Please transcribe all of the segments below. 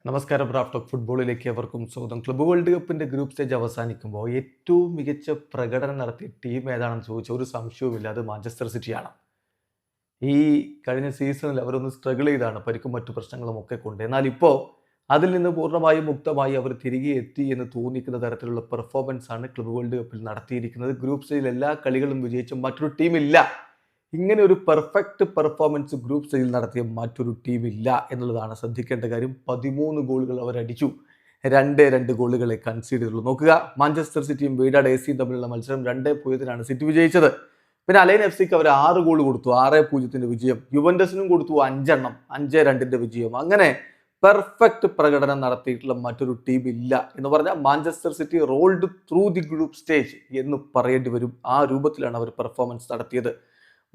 നമസ്കാരം. Raf talk ഫുട്ബോളിലേക്ക് അവർക്കും സ്വാഗതം. ക്ലബ്ബ് വേൾഡ് കപ്പിന്റെ ഗ്രൂപ്പ് സ്റ്റേജ് അവസാനിക്കുമ്പോൾ ഏറ്റവും മികച്ച പ്രകടനം നടത്തിയ ടീം ഏതാണെന്ന് ചോദിച്ചാൽ ഒരു സംശയവുമില്ല, അത് മാഞ്ചസ്റ്റർ സിറ്റിയാണ്. ഈ കഴിഞ്ഞ സീസണിൽ അവരൊന്ന് സ്ട്രഗിൾ ചെയ്താണ് പരിക്കും മറ്റു പ്രശ്നങ്ങളും ഒക്കെ കൊണ്ട്. എന്നാൽ ഇപ്പോൾ അതിൽ നിന്ന് പൂർണ്ണമായും മുക്തമായി അവർ തിരികെ എത്തി എന്ന് തോന്നിക്കുന്ന തരത്തിലുള്ള പെർഫോമൻസ് ആണ് ക്ലബ്ബ് വേൾഡ് കപ്പിൽ നടത്തിയിരിക്കുന്നത്. ഗ്രൂപ്പ് സ്റ്റേജിൽ എല്ലാ കളികളും വിജയിച്ച മറ്റൊരു ടീമില്ല. ഇങ്ങനെ ഒരു പെർഫെക്റ്റ് പെർഫോമൻസ് ഗ്രൂപ്പ് സ്റ്റേജിൽ നടത്തിയ മറ്റൊരു ടീമില്ല എന്നുള്ളതാണ് ശ്രദ്ധിക്കേണ്ട കാര്യം. 13 ഗോളുകൾ അവരടിച്ചു, 2 ഗോളുകളെ കൺസീഡ് ചെയ്തുള്ളൂ. നോക്കുക, മാഞ്ചസ്റ്റർ സിറ്റിയും വെയ്ഡാഡ് എസിയും തമ്മിലുള്ള മത്സരം 2-0 സിറ്റി വിജയിച്ചത്. പിന്നെ അലൈൻ എഫ് സിക്ക് അവർ 6 ഗോൾ കൊടുത്തു, 6-0 വിജയം. യുവന്റസിനും കൊടുത്തു 5 എണ്ണം, 5-2 വിജയം. അങ്ങനെ പെർഫെക്റ്റ് പ്രകടനം നടത്തിയിട്ടുള്ള മറ്റൊരു ടീം ഇല്ല എന്ന് പറഞ്ഞാൽ Manchester City rolled through the group stage എന്ന് പറയേണ്ടി വരും. ആ രൂപത്തിലാണ് അവർ പെർഫോമൻസ് നടത്തിയത്.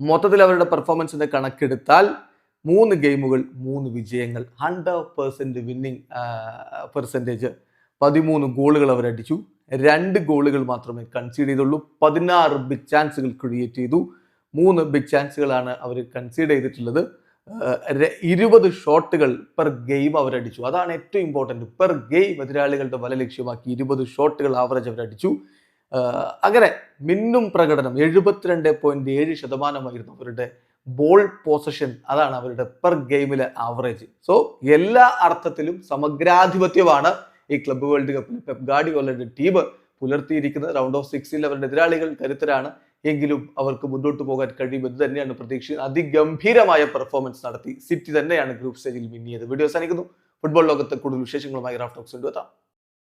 മൊത്തത്തിൽ അവരുടെ പെർഫോമൻസിന്റെ കണക്കെടുത്താൽ 3 ഗെയിമുകൾ 3 വിജയങ്ങൾ, 100% വിന്നിംഗ് പെർസെൻറ്റേജ്, 13 ഗോളുകൾ അവരടിച്ചു, 2 ഗോളുകൾ മാത്രമേ കൺസീഡ് ചെയ്തുള്ളൂ, 16 ബിഗ് ചാൻസുകൾ ക്രിയേറ്റ് ചെയ്തു. 3 ബിഗ് ചാൻസുകളാണ് അവർ കൺസീഡ് ചെയ്തിട്ടുള്ളത്. 20 ഷോട്ടുകൾ പെർ ഗെയിം അവരടിച്ചു. അതാണ് ഏറ്റവും ഇമ്പോർട്ടൻറ്റ്. പെർ ഗെയിം എതിരാളികളുടെ വല ലക്ഷ്യമാക്കി 20 ഷോട്ടുകൾ ആവറേജ് അവരടിച്ചു. അങ്ങനെ മിന്നും പ്രകടനം 72.7% അവരുടെ ബോൾ പൊസഷൻ. അതാണ് അവരുടെ പെർ ഗെയിമിലെ ആവറേജ്. സോ എല്ലാ അർത്ഥത്തിലും സമഗ്രാധിപത്യമാണ് ഈ ക്ലബ്ബ് വേൾഡ് കപ്പിൽ പെപ് ഗാർഡിയോളയുടെ ടീം പുലർത്തിയിരിക്കുന്നത്. റൗണ്ട് ഓഫ് 16 അവരുടെ എതിരാളികൾ കരുത്തരാണ്, എങ്കിലും അവർക്ക് മുന്നോട്ട് പോകാൻ കഴിയുമെന്ന് തന്നെയാണ് പ്രതീക്ഷ. അതിഗംഭീരമായ പെർഫോമൻസ് നടത്തി സിറ്റി തന്നെയാണ് ഗ്രൂപ്പ് സ്റ്റേജിൽ മിന്നിയത്. വീഡിയോ അവസാനിക്കുന്നു. ഫുട്ബോൾ ലോകത്തെ കൂടുതൽ വിശേഷങ്ങളുമായി റാഫ് ടോക്സ് കൊണ്ടുവെത്താം.